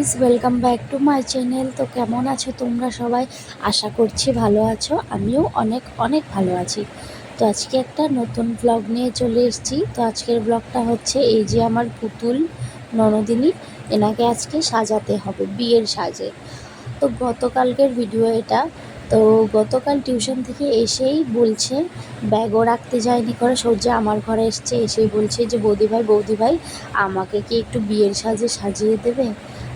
Guys, welcome back to my channel. তো কেমন আছো তোমরা সবাই? আশা করছি ভালো আছো। আমিও অনেক অনেক ভালো আছি। তো আজকে একটা নতুন ব্লগ নিয়ে চলে এসেছি। তো আজকের ব্লগটা হচ্ছে এই যে আমার পুতুল ননদিনী, এনাকে আজকে সাজাতে হবে বিয়ের সাজে। তো গতকালকের ভিডিও এটা। তো গতকাল টিউশন থেকে এসেই বলছে, ব্যাগও রাখতে যায়নি করে সূর্য আমার ঘরে এসছে, এসেই বলছে যে বৌদি ভাই আমাকে কি একটু বিয়ের সাজে সাজিয়ে দেবে।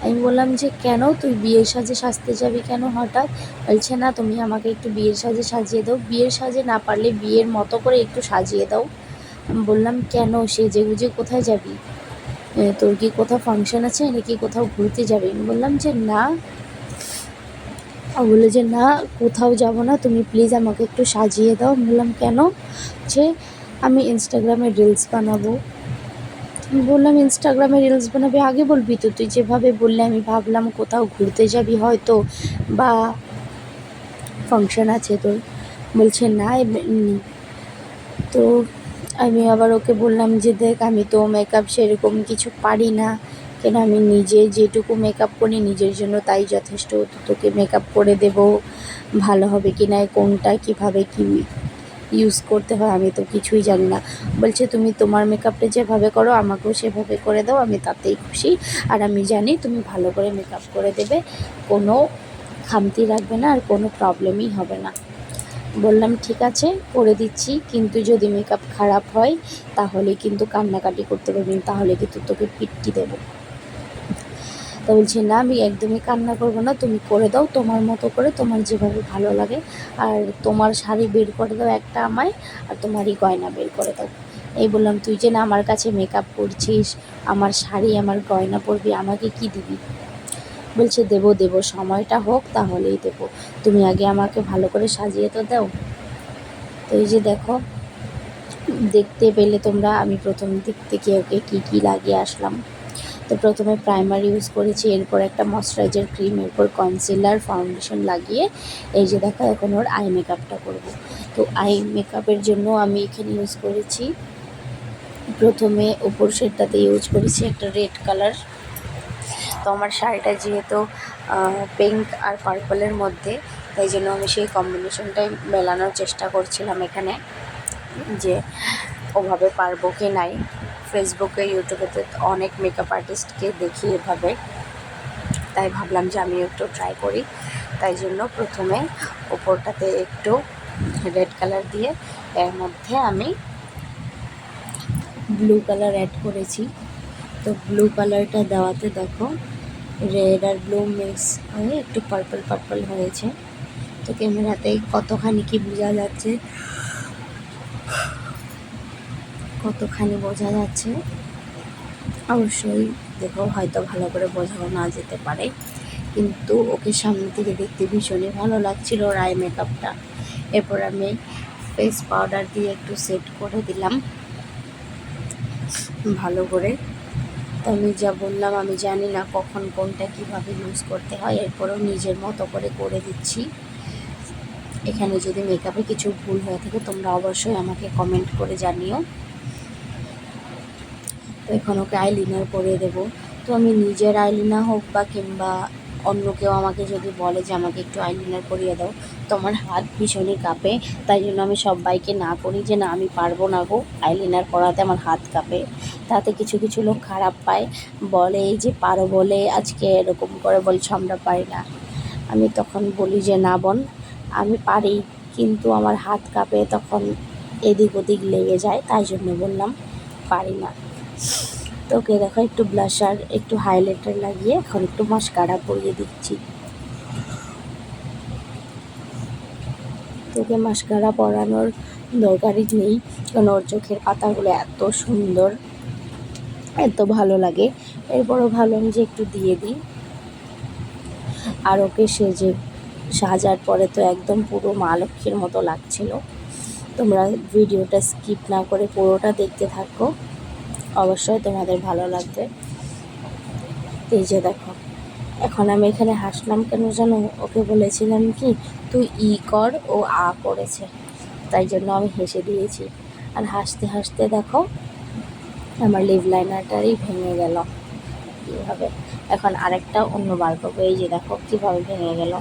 আমি বললাম যে কেন, তুই বিয়ের সাজে সাজতে যাবি কেন হঠাৎ? বলছে না, তুমি আমাকে একটু বিয়ের সাজে সাজিয়ে দাও, বিয়ের সাজে না পারলে বিয়ের মতো করে একটু সাজিয়ে দাও। আমি বললাম কেন, সেজে গুজে কোথায় যাবি? তোর কি কোথাও ফাংশন আছে নাকি কোথাও ঘুরতে যাবি? আমি বললাম যে না। ও বললো যে না, কোথাও যাব না, তুমি প্লিজ আমাকে একটু সাজিয়ে দাও। আমি বললাম কেন? যে আমি ইনস্টাগ্রামে রিলস বানাবো। আমি বললাম ইনস্টাগ্রামে রিলস বানাবি, আগে বলবি তো। তুই যেভাবে বললে আমি ভাবলাম কোথাও ঘুরতে যাবি হয়তো, বা ফাংশন আছে তোর। বলছে না এমনি। তো আমি আবার ওকে বললাম যে দেখ, আমি তো মেকআপ সেরকম কিছু পারি না, কেন আমি নিজে যেটুকু মেকআপ করি নিজের জন্য তাই যথেষ্ট। তো তোকে মেকআপ করে দেব, ভালো হবে কি না, কোনটা কীভাবে কী ইউজ করতে হয় আমি তো কিছুই জানি না। বলছে তুমি তোমার মেকআপটা যেভাবে করো আমাকেও সেভাবে করে দাও, আমি তাতেই খুশি। আর আমি জানি তুমি ভালো করে মেকআপ করে দেবে, কোনো খামতি রাখবে না আর কোনো প্রবলেমই হবে না। বললাম ঠিক আছে, করে দিচ্ছি, কিন্তু যদি মেকআপ খারাপ হয় তাহলে কিন্তু কান্নাকাটি করতে পারবি, তাহলে কিন্তু তোকে পিট্টি দেবো। তো বলছে না, আমি একদমই কান্না করবো না, তুমি করে দাও তোমার মতো করে, তোমার যেভাবে ভালো লাগে। আর তোমার শাড়ি বের করে দাও একটা আমায়, আর তোমারই গয়না বের করে দাও। এই বললাম, তুই যে না আমার কাছে মেকআপ করছিস, আমার শাড়ি আমার গয়না পরবি, আমাকে কি দিবি? বলছে দেবো সময়টা হোক তাহলেই দেবো, তুমি আগে আমাকে ভালো করে সাজিয়ে তো দাও। তো এই যে দেখো, দেখতে পেলে তোমরা, আমি প্রথম দিক থেকে ওকে কী লাগিয়ে আসলাম। তো প্রথমে প্রাইমার ইউজ করেছি, এরপর একটা ময়শ্চারাইজার ক্রিম, এরপর কনসিলার, ফাউন্ডেশন লাগিয়ে এই যে দেখো এখন ওর আই মেকআপটা করব। তো আই মেকআপের জন্য আমি এখানে ইউজ করেছি, প্রথমে উপর শেডটাতে ইউজ করেছি একটা রেড কালার। তো আমার শাড়িটা যেহেতু পিঙ্ক আর পার্পলের মধ্যে, তাই জন্য আমি সেই কম্বিনেশনটাই মেলানোর চেষ্টা করছিলাম এখানে, যে ওভাবে পারবো কি নাই। ফেসবুকে ইউটিউবেতে অনেক মেকআপ আর্টিস্টকে দেখি এভাবে, তাই ভাবলাম যে আমিও একটু ট্রাই করি। তাই জন্য প্রথমে ওপরটাতে একটু রেড কালার দিয়ে এর মধ্যে আমি ব্লু কালার অ্যাড করেছি। তো ব্লু কালারটা দেওয়াতে দেখো রেড আর ব্লু মিক্স হয়ে একটু পার্পল হয়েছে। তো ক্যামেরাতে কতখানি কি বোঝা যাচ্ছে, কতখানি বোঝা যাচ্ছে অবশ্যই দেখো, হয়তো ভালো করে বোঝাও না যেতে পারে, কিন্তু ওকে সামনে থেকে দেখতে ভীষণই ভালো লাগছিল ওর আই মেকআপটা। এরপর আমি ফেস পাউডার দিয়ে একটু সেট করে দিলাম ভালো করে। তো আমি যা বললাম, আমি জানি না কখন কোনটা কিভাবে ইউজ করতে হয়, এরপরও নিজের মতো করে দিচ্ছি। এখানে যদি মেকআপে কিছু ভুল হয়ে থাকে তোমরা অবশ্যই আমাকে কমেন্ট করে জানিও। তো এখন ওকে আইলিনার পরিয়ে দেবো। তো আমি নিজের আইলিনার হোক বা কিংবা অন্য কেউ আমাকে যদি বলে যে আমাকে একটু আইলিনার পরিয়ে দাও, তো আমার হাত ভীষণই কাঁপে। তাই জন্য আমি সবাইকে না করি যে না আমি পারবো না গো, আইলিনার পরাতে আমার হাত কাঁপে। তাতে কিছু লোক খারাপ পায়, বলে এই যে পারো বলে আজকে এরকম করে বলছো আমরা পারি না। আমি তখন বলি যে না বোন, আমি পারি, কিন্তু আমার হাত কাঁপে, তখন এদিক ওদিক লেগে যায়, তাই জন্য বললাম পারি না। তো ওকে দেখো একটু ব্লাশার একটু হাইলাইটার লাগিয়ে এখন একটু মাস্কারা পরিয়ে দিচ্ছি। তোকে মাস্কারা পরানোর দরকারই নেই, কারণ ওর চোখের পাতাগুলো এত সুন্দর, এত ভালো লাগে। এরপরও ভাবলাম যে একটু দিয়ে দিই। আর ওকে সাজার পরে তো একদম পুরো মা লক্ষ্মীর মতো লাগছিল। তোমরা ভিডিওটা স্কিপ না করে পুরোটা দেখতে থাকো, অবশ্যই তোমাদের ভালো লাগবে। এই যে দেখো, এখন আমি এখানে হাসলাম কেন জানো? ওকে বলেছিলাম কি তুই ই কর, ও আ করেছে, তাই জন্য আমি হেসে দিয়েছি। আর হাসতে হাসতে দেখো আমার লিপ লাইনারটারই ভেঙে গেল কীভাবে। এখন আরেকটা অন্য বার করবো। এই যে দেখো কীভাবে ভেঙে গেল।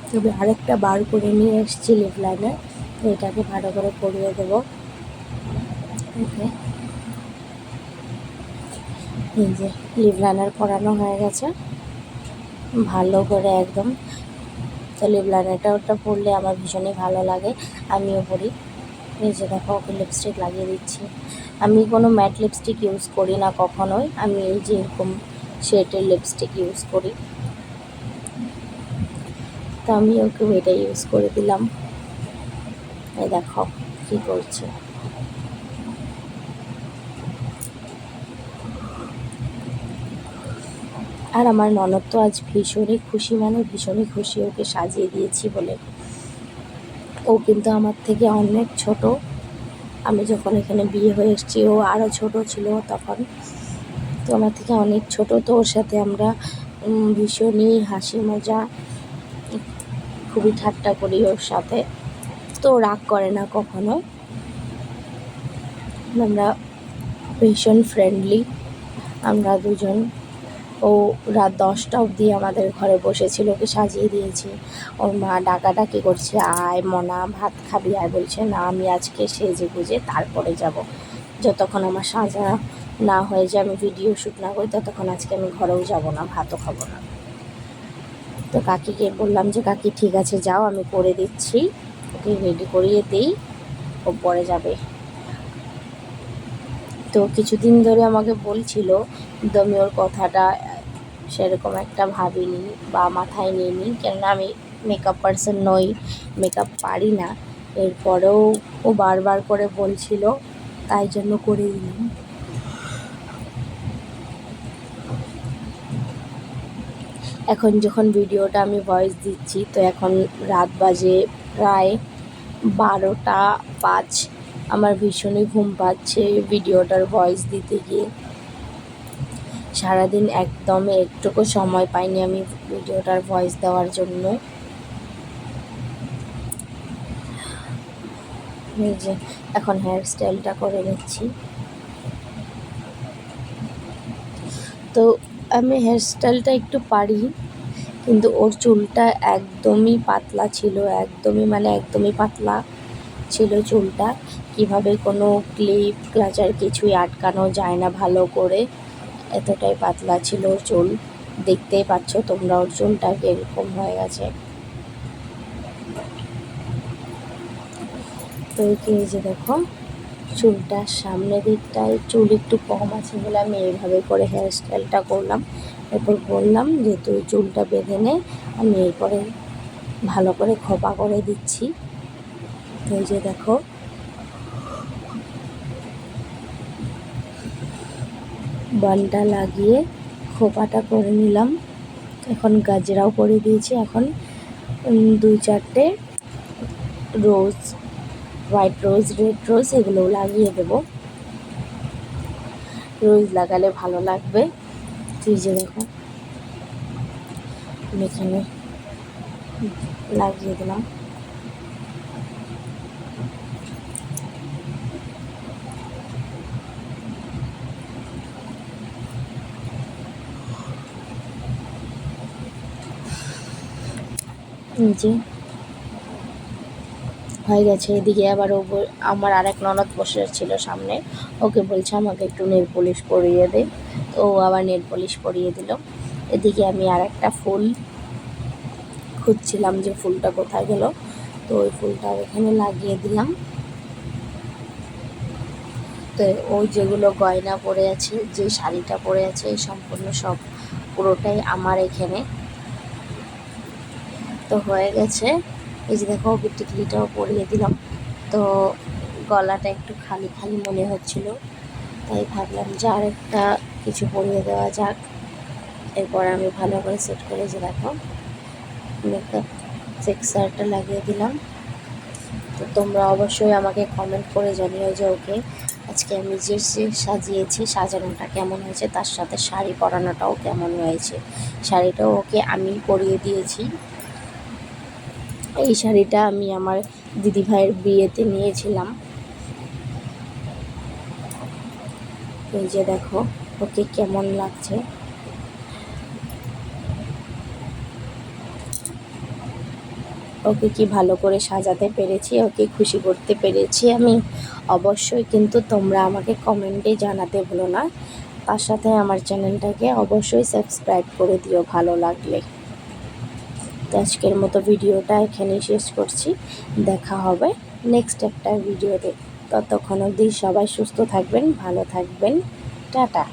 তবে আরেকটা বার করে নিয়ে এসেছি লিপ লাইনার, এটাকে ভালো করে পরিয়ে দেবো। ওকে, এই যে লিপ লাইনার পরানো হয়ে গেছে ভালো করে একদম। তো লিপ লাইনারটা ওটা পরলে আমার ভীষণই ভালো লাগে, আমিও পরি। এই যে দেখো ওকে লিপস্টিক লাগিয়ে দিচ্ছি। আমি কোনো ম্যাট লিপস্টিক ইউজ করি না কখনোই, আমি এই যে এরকম শেডের লিপস্টিক ইউজ করি। তো আমি ওকে এটা ইউজ করে দিলাম। এই দেখো কী করছে। আর আমার ননদ তো আজ ভীষণই খুশি, মানে ভীষণই খুশি ওকে সাজিয়ে দিয়েছি বলে। ও কিন্তু আমার থেকে অনেক ছোট। আমি যখন এখানে বিয়ে হয়ে এসেছি ও আরও ছোট ছিল তখন, তো আমার থেকে অনেক ছোট। তো ওর সাথে আমরা ভীষণই হাসি মজা, খুবই ঠাট্টা করি ওর সাথে। তো রাগ করে না কখনো, আমরা ভীষণ ফ্রেন্ডলি আমরা দুজন। ও রাত 10টা অবধি আমাদের ঘরে বসেছিল, ওকে সাজিয়ে দিয়েছি। ওর মা ডাকাডাকি করছে, আয় মনা ভাত খাবি আয়, বলছে না আমি আজকে সেজে গুজে তারপরে যাব। যতক্ষণ আমার সাজা না হয়ে যায়, আমি ভিডিও শ্যুট না করি, ততক্ষণ আজকে আমি ঘরেও যাব না, ভাতও খাবো না। তো কাকিকে বললাম যে কাকি ঠিক আছে যাও, আমি করে দিচ্ছি, ওকে রেডি করিয়ে দিই, ও পরে যাবে। তো কিছুদিন ধরে আমাকে বলছিল, কিন্তু আমি ওর কথাটা সেরকম একটা ভাবিনি বা মাথায় নিইনি, কেননা আমি মেকআপ পার্সন নই, মেকআপ পারি না। এরপরেও ও বারবার করে বলছিল, তাই জন্য করে দিলাম। এখন যখন ভিডিওটা আমি ভয়েস দিচ্ছি, তো এখন রাত বাজে প্রায় 12টা 5। আমার ভীষণই ঘুম পাচ্ছে ভিডিওটার ভয়েস দিতে গিয়ে। সারাদিন একদম একটুকু সময় পাইনি আমি ভিডিওটার ভয়েস দেওয়ার জন্য। এই যে এখন হেয়ার স্টাইলটা করে নিচ্ছি। তো আমি হেয়ার স্টাইলটা একটু পারি, কিন্তু ওর চুলটা একদমই পাতলা ছিল, একদমই পাতলা ছিল চুলটা। কিভাবে কোনো ক্লিপ ক্লাচার কিছুই আটকানো যায় না ভালো করে, এতটাই পাতলা ছিল ওর চুল। দেখতেই পাচ্ছ তোমরা ওর চুলটা এরকম হয়ে গেছে। তো এই যে দেখো চুলটার সামনের দিকটায় চুল একটু কম আছে বলে আমি এইভাবে করে হেয়ার স্টাইলটা করলাম। এরপর বললাম যে তুই চুলটা বেঁধে নে, আমি এরপরে ভালো করে খোপা করে দিচ্ছি। তো এই যে দেখো বানটা লাগিয়ে খোপাটা করে নিলাম। এখন গাজরাও করে দিয়েছি। এখন 2-4টে রোজ, হোয়াইট রোজ, রেড রোজ এগুলোও লাগিয়ে দেবো। রোজ লাগালে ভালো লাগবে। তুই যে দেখো আমি এখানে লাগিয়ে দিলাম। যে হয়ে গেছে। এদিকে আবার আমার আরেক ননদ বসে ছিল সামনে, ওকে বলছে আমাকে একটু নেল পলিশ পরিয়ে দে, ও আবার নেল পলিশ পরিয়ে দিল। এদিকে আমি আরেকটা ফুল খুঁজছিলাম যে ফুলটা কোথায় গেল, তো ওই ফুলটা এখানে লাগিয়ে দিলাম। তো ও যেগুলো গয়না পরে আছে, যে শাড়িটা পরে আছে, এই সম্পূর্ণ সব পুরোটাই আমার এখানে। তো হয়ে গেছে। এই যে দেখো ওকে টিকলিটাও পরিয়ে দিলাম। তো গলাটা একটু খালি খালি মনে হচ্ছিল, তাই ভাবলাম যে আরেকটা কিছু পরিয়ে দেওয়া যাক। এরপর আমি ভালো করে সেট করে যে দেখো মেকআপ ফিক্সারটা লাগিয়ে দিলাম। তো তোমরা অবশ্যই আমাকে কমেন্ট করে জানিও যে ওকে আজকে আমি যে সাজিয়েছি, সাজানোটা কেমন হয়েছে, তার সাথে শাড়ি পরানোটাও কেমন হয়েছে। শাড়িটাও ওকে আমি পরিয়ে দিয়েছি। এই শাড়িটা আমি আমার দিদিভাইয়ের বিয়েতে নিয়েছিলাম। এই যে দেখো ওকে কেমন লাগছে। ওকে কি ভালো করে সাজাতে পেরেছি, ওকে খুশি করতে পেরেছি আমি। অবশ্যই কিন্তু তোমরা আমাকে কমেন্টে জানাতে ভুলো না। তার সাথে আমার চ্যানেলটাকে অবশ্যই সাবস্ক্রাইব করে দিও ভালো লাগলে। তো আজকের মতো ভিডিওটা এখানেই শেষ করছি। দেখা হবে নেক্সট একটা ভিডিওতে। ততক্ষণ অবধি সবাই সুস্থ থাকবেন, ভালো থাকবেন। টাটা।